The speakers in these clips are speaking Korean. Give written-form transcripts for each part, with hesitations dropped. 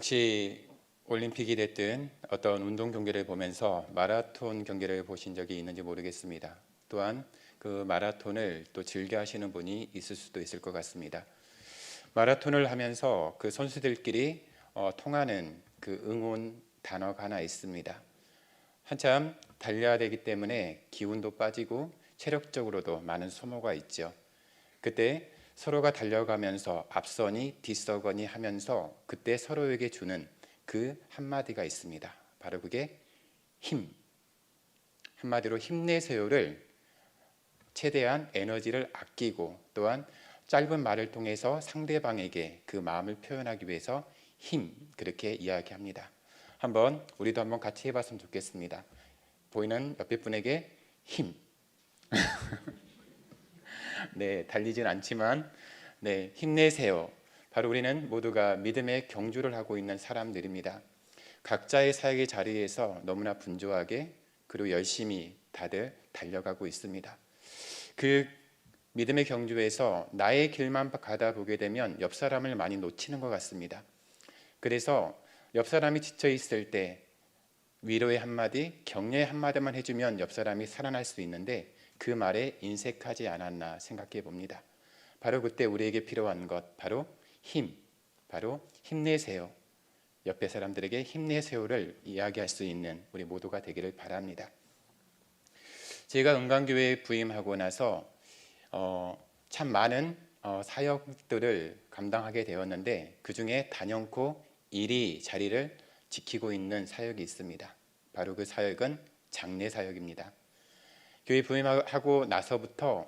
혹시 올림픽이 됐든 어떤 운동 경기를 보면서 마라톤 경기를 보신 적이 있는지 모르겠습니다. 또한 그 마라톤을 또 즐겨 하시는 분이 있을 수도 있을 것 같습니다. 마라톤을 하면서 그 선수들끼리 통하는 그 응원 단어가 하나 있습니다. 한참 달려야 되기 때문에 기운도 빠지고 체력적으로도 많은 소모가 있죠. 그때 서로가 달려가면서 앞서니 뒤서거니 하면서 그때 서로에게 주는 그 한마디가 있습니다. 바로 그게 힘. 한마디로 힘내세요를 최대한 에너지를 아끼고 또한 짧은 말을 통해서 상대방에게 그 마음을 표현하기 위해서 힘, 그렇게 이야기합니다. 우리도 한번 같이 해봤으면 좋겠습니다. 보이는 옆에 분에게 힘. 네, 달리진 않지만 힘내세요. 바로 우리는 모두가 믿음의 경주를 하고 있는 사람들입니다. 각자의 사역의 자리에서 너무나 분주하게 그리고 열심히 다들 달려가고 있습니다. 그 믿음의 경주에서 나의 길만 가다 보게 되면 옆 사람을 많이 놓치는 것 같습니다. 그래서 옆 사람이 지쳐 있을 때 위로의 한마디, 격려의 한마디만 해주면 옆 사람이 살아날 수 있는데 그 말에 인색하지 않았나 생각해 봅니다. 바로 그때 우리에게 필요한 것, 바로 힘, 바로 힘내세요. 옆에 사람들에게 힘내세요를 이야기할 수 있는 우리 모두가 되기를 바랍니다. 제가 은광교회에 부임하고 나서 참 많은 사역들을 감당하게 되었는데 그 중에 단연코 1위 자리를 지키고 있는 사역이 있습니다. 바로 그 사역은 장례 사역입니다. 교회 부임하고 나서부터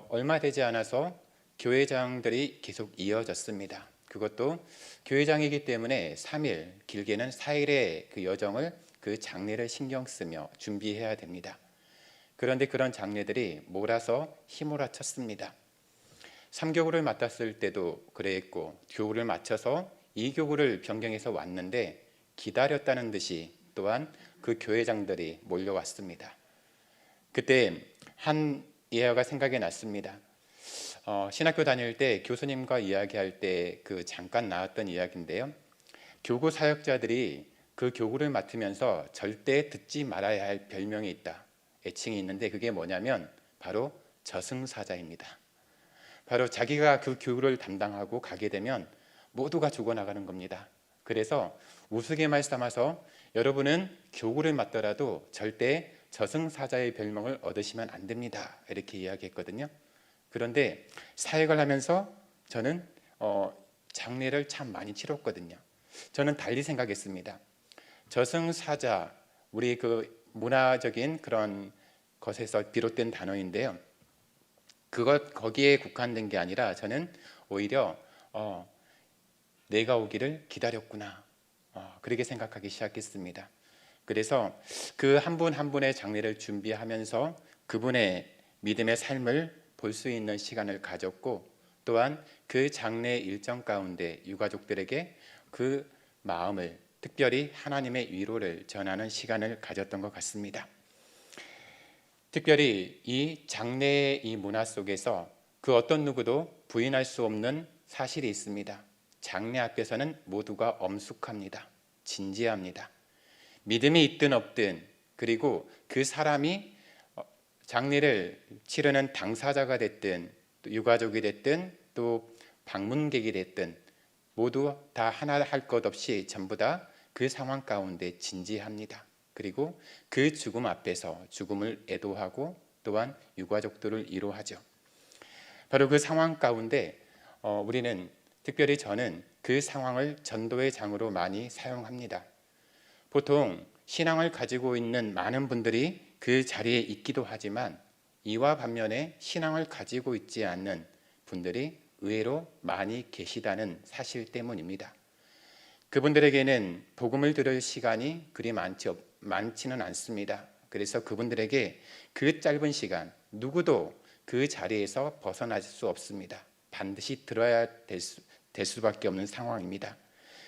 얼마 되지 않아서 교회장들이 계속 이어졌습니다. 그것도 교회장이기 때문에 3일, 길게는 4일의 그 여정을 그 장례를 신경 쓰며 준비해야 됩니다. 그런데 그런 장례들이 몰아서 휘몰아쳤습니다. 3교구를 맡았을 때도 그랬고 교구를 마쳐서 2교구를 변경해서 왔는데 기다렸다는 듯이 또한 그 교회장들이 몰려왔습니다. 그때 한 예화가 생각이 났습니다. 신학교 다닐 때 교수님과 이야기할 때 그 잠깐 나왔던 이야기인데요. 교구 사역자들이 그 교구를 맡으면서 절대 듣지 말아야 할 별명이 있다. 애칭이 있는데 그게 뭐냐면 바로 저승사자입니다. 바로 자기가 그 교구를 담당하고 가게 되면 모두가 죽어나가는 겁니다. 그래서 우스갯말 삼아서 여러분은 교구를 맡더라도 절대 저승사자의 별명을 얻으시면 안 됩니다. 이렇게 이야기했거든요. 그런데 사역을 하면서 저는 장례를 참 많이 치렀거든요. 저는 달리 생각했습니다. 저승사자, 우리 그 문화적인 그런 것에서 비롯된 단어인데요. 거기에 국한된 게 아니라 저는 오히려 내가 오기를 기다렸구나. 그렇게 생각하기 시작했습니다. 그래서 그 한 분 한 분의 장례를 준비하면서 그분의 믿음의 삶을 볼 수 있는 시간을 가졌고 또한 그 장례 일정 가운데 유가족들에게 그 마음을 특별히 하나님의 위로를 전하는 시간을 가졌던 것 같습니다. 특별히 이 장례의 이 문화 속에서 그 어떤 누구도 부인할 수 없는 사실이 있습니다. 장례 앞에서는 모두가 엄숙합니다. 진지합니다. 믿음이 있든 없든 그리고 그 사람이 장례를 치르는 당사자가 됐든 또 유가족이 됐든 또 방문객이 됐든 모두 다 하나 할 것 없이 전부 다 그 상황 가운데 진지합니다. 그리고 그 죽음 앞에서 죽음을 애도하고 또한 유가족들을 위로하죠. 바로 그 상황 가운데 우리는 특별히 저는 그 상황을 전도의 장으로 많이 사용합니다. 보통 신앙을 가지고 있는 많은 분들이 그 자리에 있기도 하지만 이와 반면에 신앙을 가지고 있지 않는 분들이 의외로 많이 계시다는 사실 때문입니다. 그분들에게는 복음을 들을 시간이 그리 많지는 않습니다. 그래서 그분들에게 그 짧은 시간 누구도 그 자리에서 벗어날 수 없습니다. 반드시 들어야 될 수밖에 없는 상황입니다.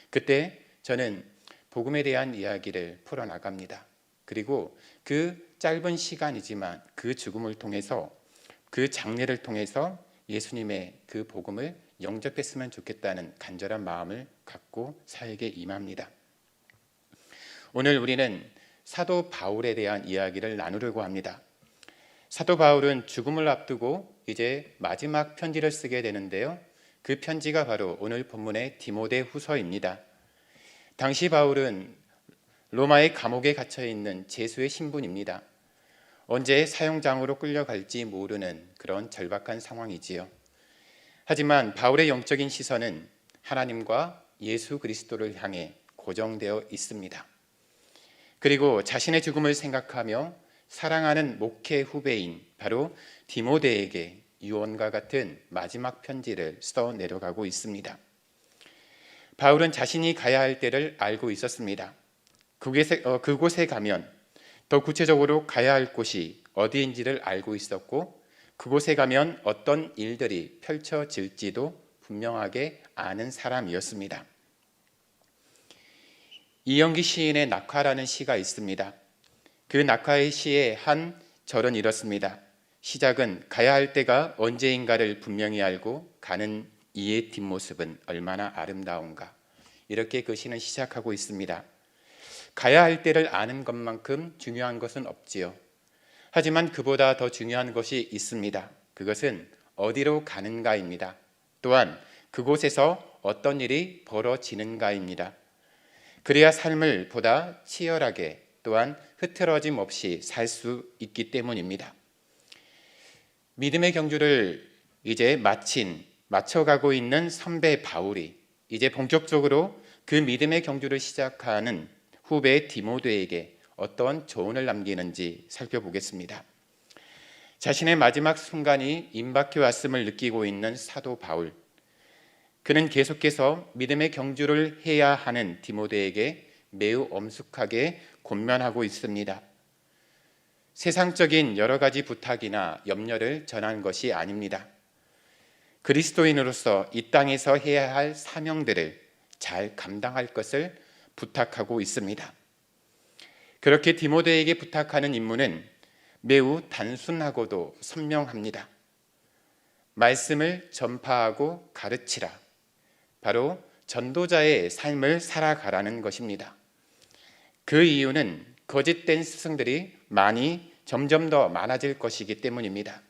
그때 저는 복음에 대한 이야기를 풀어나갑니다. 그리고 그 짧은 시간이지만 그 죽음을 통해서 그 장례를 통해서 예수님의 그 복음을 영접했으면 좋겠다는 간절한 마음을 갖고 사역에 임합니다. 오늘 우리는 사도 바울에 대한 이야기를 나누려고 합니다. 사도 바울은 죽음을 앞두고 이제 마지막 편지를 쓰게 되는데요. 그 편지가 바로 오늘 본문의 디모데 후서입니다. 당시 바울은 로마의 감옥에 갇혀 있는 죄수의 신분입니다. 언제 사형장으로 끌려갈지 모르는 그런 절박한 상황이지요. 하지만 바울의 영적인 시선은 하나님과 예수 그리스도를 향해 고정되어 있습니다. 그리고 자신의 죽음을 생각하며 사랑하는 목회 후배인 바로 디모데에게 유언과 같은 마지막 편지를 써 내려가고 있습니다. 바울은 자신이 가야 할 때를 알고 있었습니다. 그곳에 가면 더 구체적으로 가야 할 곳이 어디인지를 알고 있었고, 그곳에 가면 어떤 일들이 펼쳐질지도 분명하게 아는 사람이었습니다. 이영기 시인의 낙화라는 시가 있습니다. 그 낙화의 시의 한 절은 이렇습니다. 시작은 가야 할 때가 언제인가를 분명히 알고 가는 이의 뒷모습은 얼마나 아름다운가. 이렇게 그 시는 시작하고 있습니다. 가야 할 때를 아는 것만큼 중요한 것은 없지요. 하지만 그보다 더 중요한 것이 있습니다. 그것은 어디로 가는가입니다. 또한 그곳에서 어떤 일이 벌어지는가입니다. 그래야 삶을 보다 치열하게 또한 흐트러짐 없이 살 수 있기 때문입니다. 믿음의 경주를 이제 마쳐가고 있는 선배 바울이 이제 본격적으로 그 믿음의 경주를 시작하는 후배 디모데에게 어떤 조언을 남기는지 살펴보겠습니다. 자신의 마지막 순간이 임박해 왔음을 느끼고 있는 사도 바울. 그는 계속해서 믿음의 경주를 해야 하는 디모데에게 매우 엄숙하게 권면하고 있습니다. 세상적인 여러 가지 부탁이나 염려를 전한 것이 아닙니다. 그리스도인으로서 이 땅에서 해야 할 사명들을 잘 감당할 것을 부탁하고 있습니다. 그렇게 디모데에게 부탁하는 임무는 매우 단순하고도 선명합니다. 말씀을 전파하고 가르치라. 바로 전도자의 삶을 살아가라는 것입니다. 그 이유는 거짓된 스승들이 점점 더 많아질 것이기 때문입니다.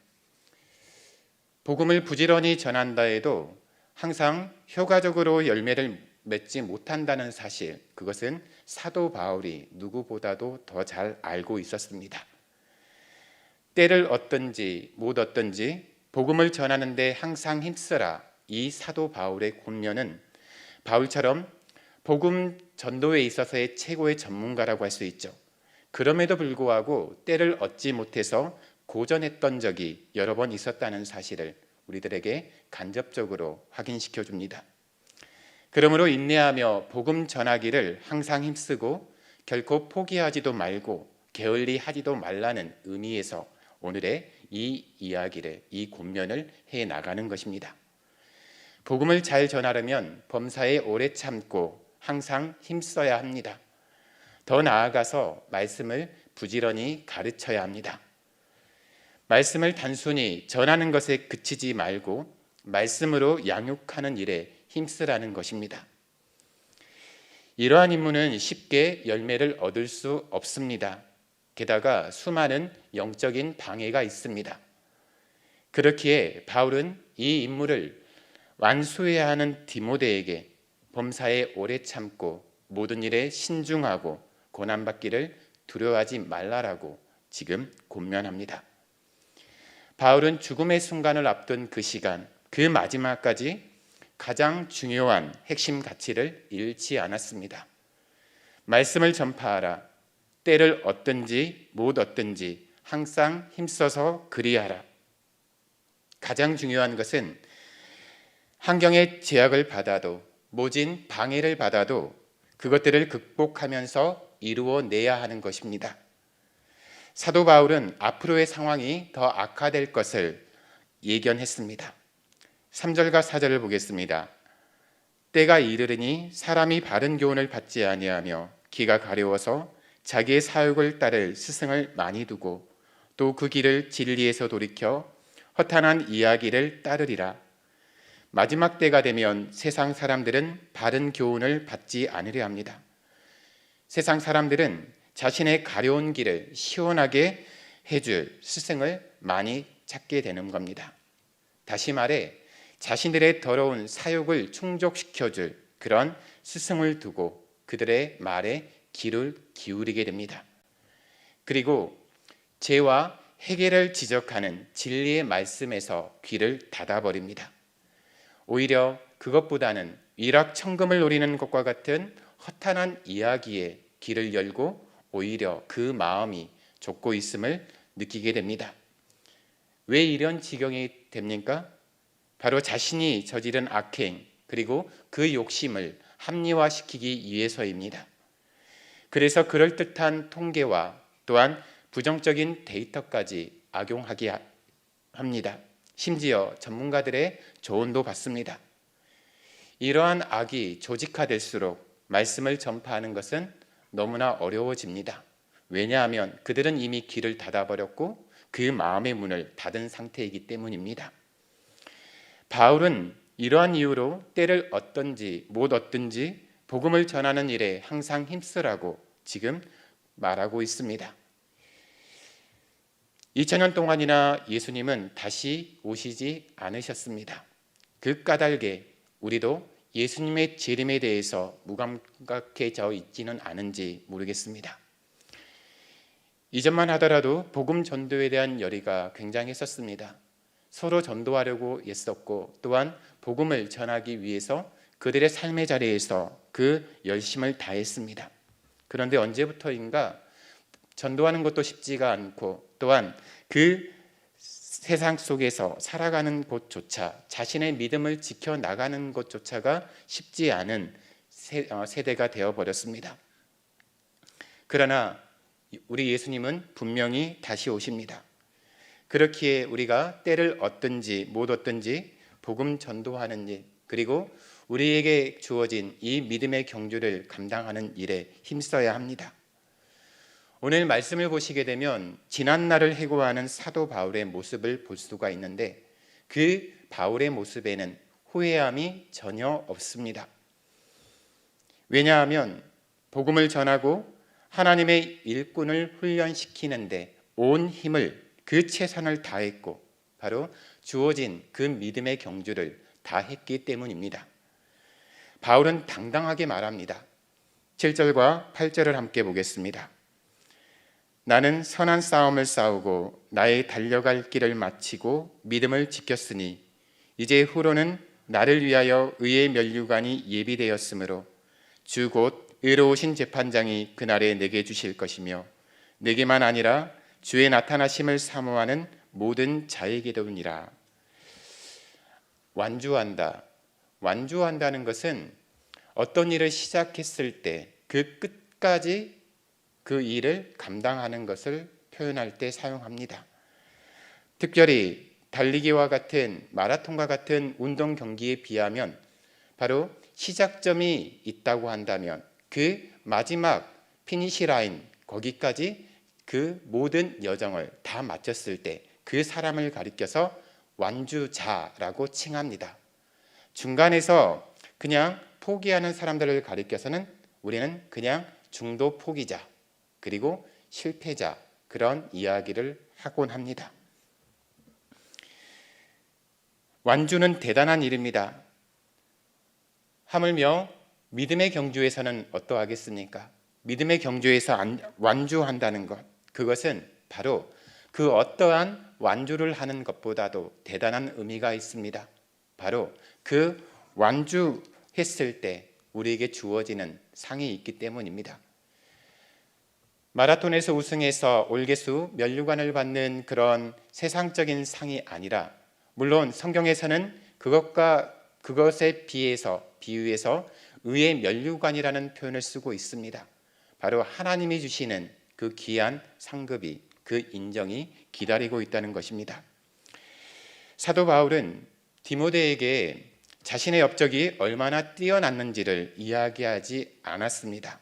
복음을 부지런히 전한다 해도 항상 효과적으로 열매를 맺지 못한다는 사실, 그것은 사도 바울이 누구보다도 더 잘 알고 있었습니다. 때를 얻든지 못 얻든지 복음을 전하는 데 항상 힘쓰라. 이 사도 바울의 권면은 바울처럼 복음 전도에 있어서의 최고의 전문가라고 할 수 있죠. 그럼에도 불구하고 때를 얻지 못해서 고전했던 적이 여러 번 있었다는 사실을 우리들에게 간접적으로 확인시켜 줍니다. 그러므로 인내하며 복음 전하기를 항상 힘쓰고 결코 포기하지도 말고 게을리하지도 말라는 의미에서 오늘의 이 이야기를, 이 권면을 해 나가는 것입니다. 복음을 잘 전하려면 범사에 오래 참고 항상 힘써야 합니다. 더 나아가서 말씀을 부지런히 가르쳐야 합니다. 말씀을 단순히 전하는 것에 그치지 말고 말씀으로 양육하는 일에 힘쓰라는 것입니다. 이러한 임무는 쉽게 열매를 얻을 수 없습니다. 게다가 수많은 영적인 방해가 있습니다. 그렇기에 바울은 이 임무를 완수해야 하는 디모데에게 범사에 오래 참고 모든 일에 신중하고 고난받기를 두려워하지 말라라고 지금 권면합니다. 바울은 죽음의 순간을 앞둔 그 시간, 그 마지막까지 가장 중요한 핵심 가치를 잃지 않았습니다. 말씀을 전파하라. 때를 얻든지 못 얻든지 항상 힘써서 그리하라. 가장 중요한 것은 환경의 제약을 받아도, 모진 방해를 받아도 그것들을 극복하면서 이루어내야 하는 것입니다. 사도 바울은 앞으로의 상황이 더 악화될 것을 예견했습니다. 3절과 4절을 보겠습니다. 때가 이르르니 사람이 바른 교훈을 받지 아니하며 기가 가려워서 자기의 사욕을 따를 스승을 많이 두고 또 그 길을 진리에서 돌이켜 허탄한 이야기를 따르리라. 마지막 때가 되면 세상 사람들은 바른 교훈을 받지 않으려 합니다. 세상 사람들은 자신의 가려운 길을 시원하게 해줄 스승을 많이 찾게 되는 겁니다. 다시 말해 자신들의 더러운 사욕을 충족시켜줄 그런 스승을 두고 그들의 말에 귀를 기울이게 됩니다. 그리고 죄와 해결을 지적하는 진리의 말씀에서 귀를 닫아버립니다. 오히려 그것보다는 일확천금을 노리는 것과 같은 허탄한 이야기에 귀를 열고 오히려 그 마음이 좁고 있음을 느끼게 됩니다. 왜 이런 지경이 됩니까? 바로 자신이 저지른 악행 그리고 그 욕심을 합리화시키기 위해서입니다. 그래서 그럴듯한 통계와 또한 부정적인 데이터까지 악용하게 합니다. 심지어 전문가들의 조언도 받습니다. 이러한 악이 조직화될수록 말씀을 전파하는 것은 너무나 어려워집니다. 왜냐하면 그들은 이미 귀를 닫아버렸고 그 마음의 문을 닫은 상태이기 때문입니다. 바울은 이러한 이유로 때를 얻든지 못 얻든지 복음을 전하는 일에 항상 힘쓰라고 지금 말하고 있습니다. 2000년 동안이나 예수님은 다시 오시지 않으셨습니다. 그 까닭에 우리도 예수님의 재림에 대해서 무감각해져 있지는 않은지 모르겠습니다. 이전만 하더라도 복음 전도에 대한 열의가 굉장했었습니다. 서로 전도하려고 애썼고 또한 복음을 전하기 위해서 그들의 삶의 자리에서 그 열심을 다했습니다. 그런데 언제부터인가 전도하는 것도 쉽지가 않고 또한 그 세상 속에서 살아가는 곳조차 자신의 믿음을 지켜나가는 것조차가 쉽지 않은 세대가 되어버렸습니다. 그러나 우리 예수님은 분명히 다시 오십니다. 그렇기에 우리가 때를 얻든지 못 얻든지 복음 전도하는 일 그리고 우리에게 주어진 이 믿음의 경주를 감당하는 일에 힘써야 합니다. 오늘 말씀을 보시게 되면 지난날을 해고하는 사도 바울의 모습을 볼 수가 있는데 그 바울의 모습에는 후회함이 전혀 없습니다. 왜냐하면 복음을 전하고 하나님의 일꾼을 훈련시키는데 온 힘을 그 최선을 다했고 바로 주어진 그 믿음의 경주를 다했기 때문입니다. 바울은 당당하게 말합니다. 7절과 8절을 함께 보겠습니다. 나는 선한 싸움을 싸우고 나의 달려갈 길을 마치고 믿음을 지켰으니 이제 후로는 나를 위하여 의의 면류관이 예비되었으므로 주 곧 의로우신 재판장이 그날에 내게 주실 것이며 내게만 아니라 주의 나타나심을 사모하는 모든 자에게도니라. 완주한다는 것은 어떤 일을 시작했을 때 그 끝까지 그 일을 감당하는 것을 표현할 때 사용합니다. 특별히 달리기와 같은 마라톤과 같은 운동 경기에 비하면 바로 시작점이 있다고 한다면 그 마지막 피니시 라인 거기까지 그 모든 여정을 다 마쳤을 때 그 사람을 가리켜서 완주자라고 칭합니다. 중간에서 그냥 포기하는 사람들을 가리켜서는 우리는 그냥 중도 포기자 그리고 실패자 그런 이야기를 하곤 합니다. 완주는 대단한 일입니다. 하물며 믿음의 경주에서는 어떠하겠습니까? 믿음의 경주에서 완주한다는 것, 그것은 바로 그 어떠한 완주를 하는 것보다도 대단한 의미가 있습니다. 바로 그 완주했을 때 우리에게 주어지는 상이 있기 때문입니다. 마라톤에서 우승해서 올개수 면류관을 받는 그런 세상적인 상이 아니라 물론 성경에서는 그것에 비유해서 의의 면류관이라는 표현을 쓰고 있습니다. 바로 하나님이 주시는 그 귀한 상급이 그 인정이 기다리고 있다는 것입니다. 사도 바울은 디모데에게 자신의 업적이 얼마나 뛰어났는지를 이야기하지 않았습니다.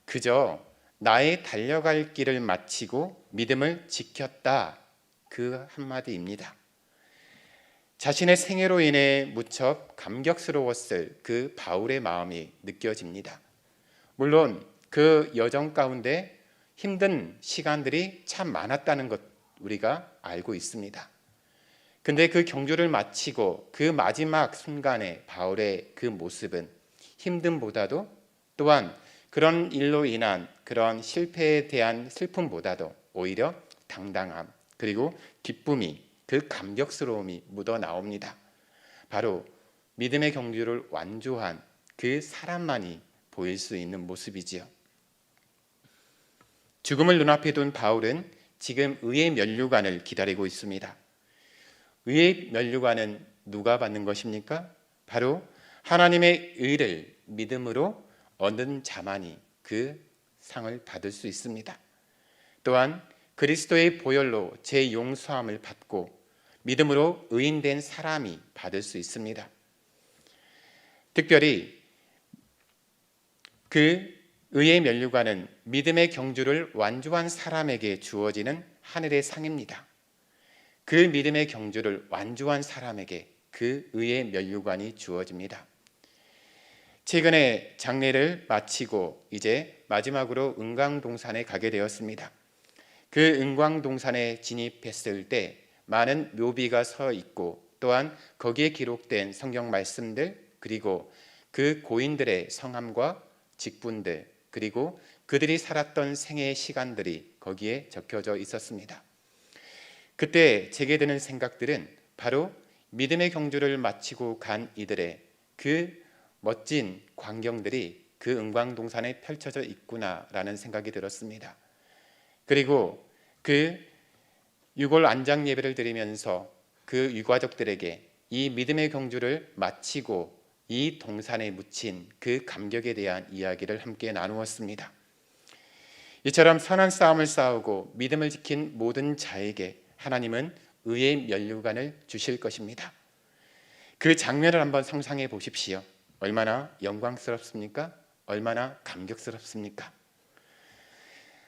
그저 나의 달려갈 길을 마치고 믿음을 지켰다 그 한마디입니다. 자신의 생애로 인해 무척 감격스러웠을 그 바울의 마음이 느껴집니다. 물론 그 여정 가운데 힘든 시간들이 참 많았다는 것 우리가 알고 있습니다. 근데 그 경주를 마치고 그 마지막 순간에 바울의 그 모습은 힘듦보다도 또한 그런 일로 인한 그런 실패에 대한 슬픔보다도 오히려 당당함 그리고 기쁨이 그 감격스러움이 묻어 나옵니다. 바로 믿음의 경주를 완주한 그 사람만이 보일 수 있는 모습이지요. 죽음을 눈앞에 둔 바울은 지금 의의 면류관을 기다리고 있습니다. 의의 면류관은 누가 받는 것입니까? 바로 하나님의 의를 믿음으로 얻는 자만이 그 상을 받을 수 있습니다. 또한 그리스도의 보혈로 제 용서함을 받고 믿음으로 의인된 사람이 받을 수 있습니다. 특별히 그 의의 면류관은 믿음의 경주를 완주한 사람에게 주어지는 하늘의 상입니다. 그 믿음의 경주를 완주한 사람에게 그 의의 면류관이 주어집니다. 최근에 장례를 마치고 이제 마지막으로 은광동산에 가게 되었습니다. 그 은광동산에 진입했을 때 많은 묘비가 서 있고 또한 거기에 기록된 성경 말씀들 그리고 그 고인들의 성함과 직분들 그리고 그들이 살았던 생애의 시간들이 거기에 적혀져 있었습니다. 그때 제게 드는 생각들은 바로 믿음의 경주를 마치고 간 이들의 그 멋진 광경들이 그 은광동산에 펼쳐져 있구나라는 생각이 들었습니다. 그리고 그 유골 안장 예배를 드리면서 그 유가족들에게 이 믿음의 경주를 마치고 이 동산에 묻힌 그 감격에 대한 이야기를 함께 나누었습니다. 이처럼 선한 싸움을 싸우고 믿음을 지킨 모든 자에게 하나님은 의의 면류관을 주실 것입니다. 그 장면을 한번 상상해 보십시오. 얼마나 영광스럽습니까? 얼마나 감격스럽습니까?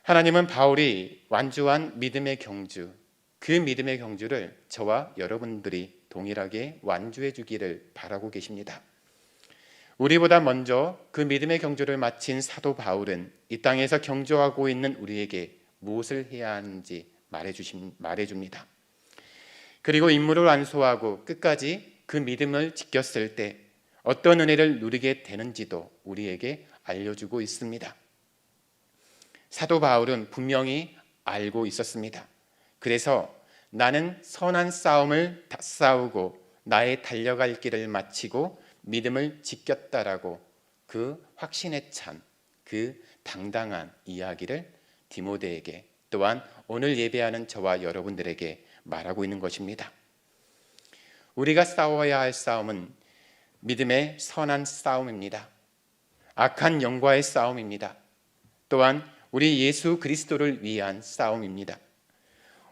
하나님은 바울이 완주한 믿음의 경주, 그 믿음의 경주를 저와 여러분들이 동일하게 완주해 주기를 바라고 계십니다. 우리보다 먼저 그 믿음의 경주를 마친 사도 바울은 이 땅에서 경주하고 있는 우리에게 무엇을 해야 하는지 말해줍니다. 그리고 임무를 완수하고 끝까지 그 믿음을 지켰을 때 어떤 은혜를 누리게 되는지도 우리에게 알려주고 있습니다. 사도 바울은 분명히 알고 있었습니다. 그래서 나는 선한 싸움을 다 싸우고 나의 달려갈 길을 마치고 믿음을 지켰다라고 그 확신에 찬 그 당당한 이야기를 디모데에게 또한 오늘 예배하는 저와 여러분들에게 말하고 있는 것입니다. 우리가 싸워야 할 싸움은 믿음의 선한 싸움입니다. 악한 영과의 싸움입니다. 또한 우리 예수 그리스도를 위한 싸움입니다.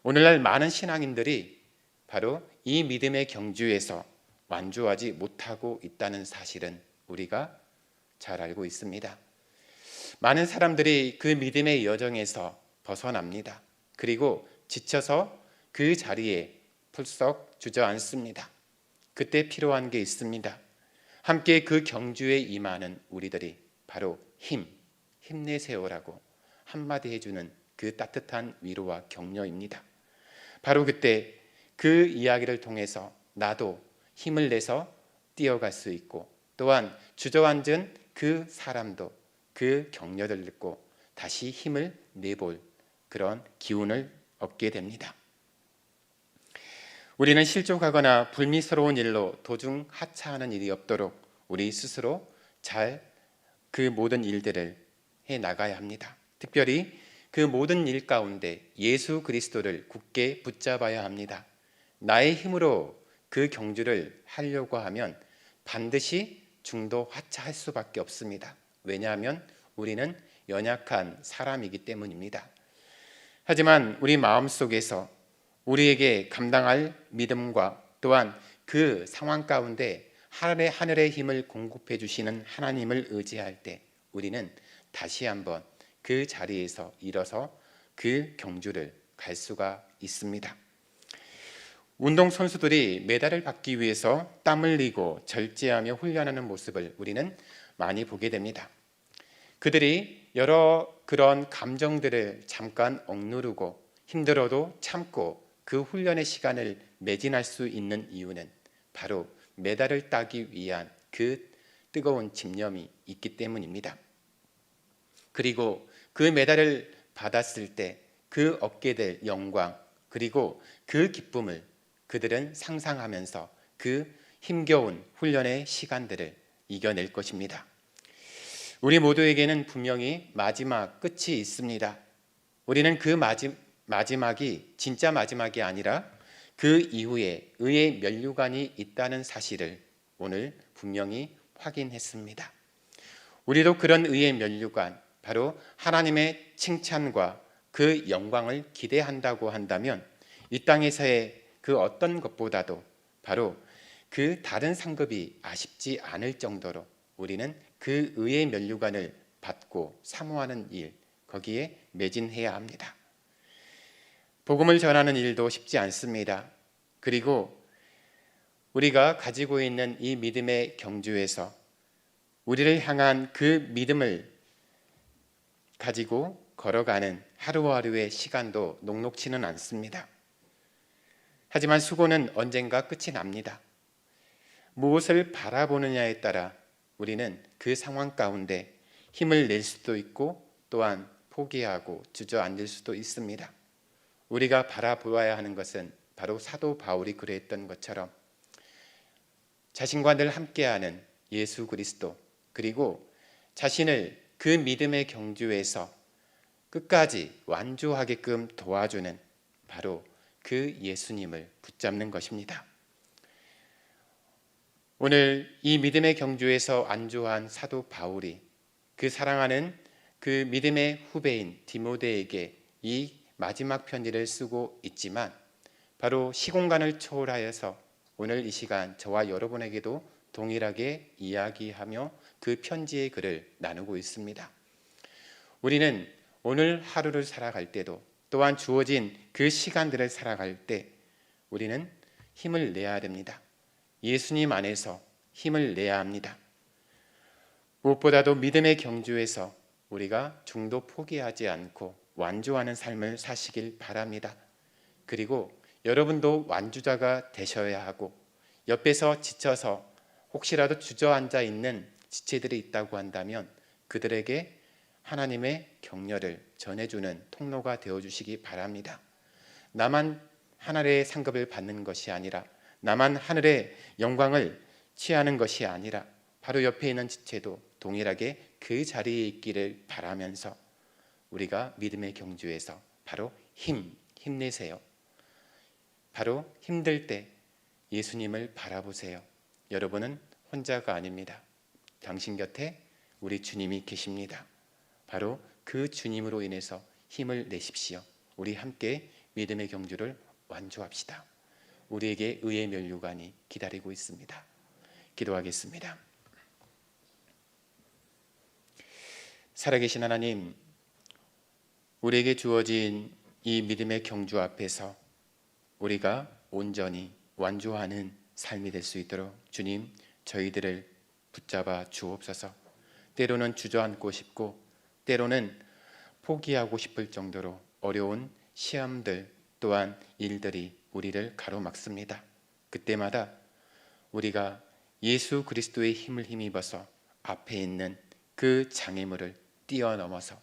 오늘날 많은 신앙인들이 바로 이 믿음의 경주에서 완주하지 못하고 있다는 사실은 우리가 잘 알고 있습니다. 많은 사람들이 그 믿음의 여정에서 벗어납니다. 그리고 지쳐서 그 자리에 풀썩 주저앉습니다. 그때 필요한 게 있습니다. 함께 그 경주에 임하는 우리들이 바로 힘내세요라고 한마디 해주는 그 따뜻한 위로와 격려입니다. 바로 그때 그 이야기를 통해서 나도 힘을 내서 뛰어갈 수 있고 또한 주저앉은 그 사람도 그 격려를 듣고 다시 힘을 내볼 그런 기운을 얻게 됩니다. 우리는 실족하거나 불미스러운 일로 도중 하차하는 일이 없도록 우리 스스로 잘 그 모든 일들을 해 나가야 합니다. 특별히 그 모든 일 가운데 예수 그리스도를 굳게 붙잡아야 합니다. 나의 힘으로 그 경주를 하려고 하면 반드시 중도 하차할 수밖에 없습니다. 왜냐하면 우리는 연약한 사람이기 때문입니다. 하지만 우리 마음속에서 우리에게 감당할 믿음과 또한 그 상황 가운데 하늘의 힘을 공급해 주시는 하나님을 의지할 때 우리는 다시 한번 그 자리에서 일어서 그 경주를 갈 수가 있습니다. 운동선수들이 메달을 받기 위해서 땀 흘리고 절제하며 훈련하는 모습을 우리는 많이 보게 됩니다. 그들이 여러 그런 감정들을 잠깐 억누르고 힘들어도 참고 그 훈련의 시간을 매진할 수 있는 이유는 바로 메달을 따기 위한 그 뜨거운 집념이 있기 때문입니다. 그리고 그 메달을 받았을 때 그 얻게 될 영광, 그리고 그 기쁨을 그들은 상상하면서 그 힘겨운 훈련의 시간들을 이겨낼 것입니다. 우리 모두에게는 분명히 마지막 끝이 있습니다. 우리는 그 마지막이 진짜 마지막이 아니라 그 이후에 의의 면류관이 있다는 사실을 오늘 분명히 확인했습니다. 우리도 그런 의의 면류관, 바로 하나님의 칭찬과 그 영광을 기대한다고 한다면 이 땅에서의 그 어떤 것보다도 바로 그 다른 상급이 아쉽지 않을 정도로 우리는 그 의의 면류관을 받고 사모하는 일, 거기에 매진해야 합니다. 복음을 전하는 일도 쉽지 않습니다. 그리고 우리가 가지고 있는 이 믿음의 경주에서 우리를 향한 그 믿음을 가지고 걸어가는 하루하루의 시간도 녹록치는 않습니다. 하지만 수고는 언젠가 끝이 납니다. 무엇을 바라보느냐에 따라 우리는 그 상황 가운데 힘을 낼 수도 있고 또한 포기하고 주저앉을 수도 있습니다. 우리가 바라보아야 하는 것은 바로 사도 바울이 그랬던 것처럼 자신과 늘 함께하는 예수 그리스도, 그리고 자신을 그 믿음의 경주에서 끝까지 완주하게끔 도와주는 바로 그 예수님을 붙잡는 것입니다. 오늘 이 믿음의 경주에서 안주한 사도 바울이 그 사랑하는 그 믿음의 후배인 디모데에게 이 마지막 편지를 쓰고 있지만 바로 시공간을 초월하여서 오늘 이 시간 저와 여러분에게도 동일하게 이야기하며 그 편지의 글을 나누고 있습니다. 우리는 오늘 하루를 살아갈 때도 또한 주어진 그 시간들을 살아갈 때 우리는 힘을 내야 됩니다. 예수님 안에서 힘을 내야 합니다. 무엇보다도 믿음의 경주에서 우리가 중도 포기하지 않고 완주하는 삶을 사시길 바랍니다. 그리고 여러분도 완주자가 되셔야 하고 옆에서 지쳐서 혹시라도 주저앉아 있는 지체들이 있다고 한다면 그들에게 하나님의 격려를 전해주는 통로가 되어주시기 바랍니다. 나만 하늘의 상급을 받는 것이 아니라 나만 하늘의 영광을 취하는 것이 아니라 바로 옆에 있는 지체도 동일하게 그 자리에 있기를 바라면서 우리가 믿음의 경주에서 바로 힘내세요. 바로 힘들 때 예수님을 바라보세요. 여러분은 혼자가 아닙니다. 당신 곁에 우리 주님이 계십니다. 바로 그 주님으로 인해서 힘을 내십시오. 우리 함께 믿음의 경주를 완주합시다. 우리에게 의의 면류관이 기다리고 있습니다. 기도하겠습니다. 살아계신 하나님, 우리에게 주어진 이 믿음의 경주 앞에서 우리가 온전히 완주하는 삶이 될 수 있도록 주님, 저희들을 붙잡아 주옵소서. 때로는 주저앉고 싶고 때로는 포기하고 싶을 정도로 어려운 시험들 또한 일들이 우리를 가로막습니다. 그때마다 우리가 예수 그리스도의 힘을 힘입어서 앞에 있는 그 장애물을 뛰어넘어서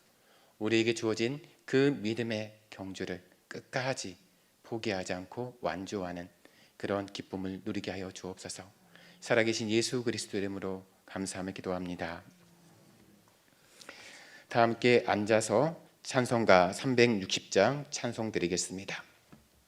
우리에게 주어진 그 믿음의 경주를 끝까지 포기하지 않고 완주하는 그런 기쁨을 누리게 하여 주옵소서. 살아계신 예수 그리스도 이름으로 감사하며 기도합니다. 다 함께 앉아서 찬송가 360장 찬송 드리겠습니다.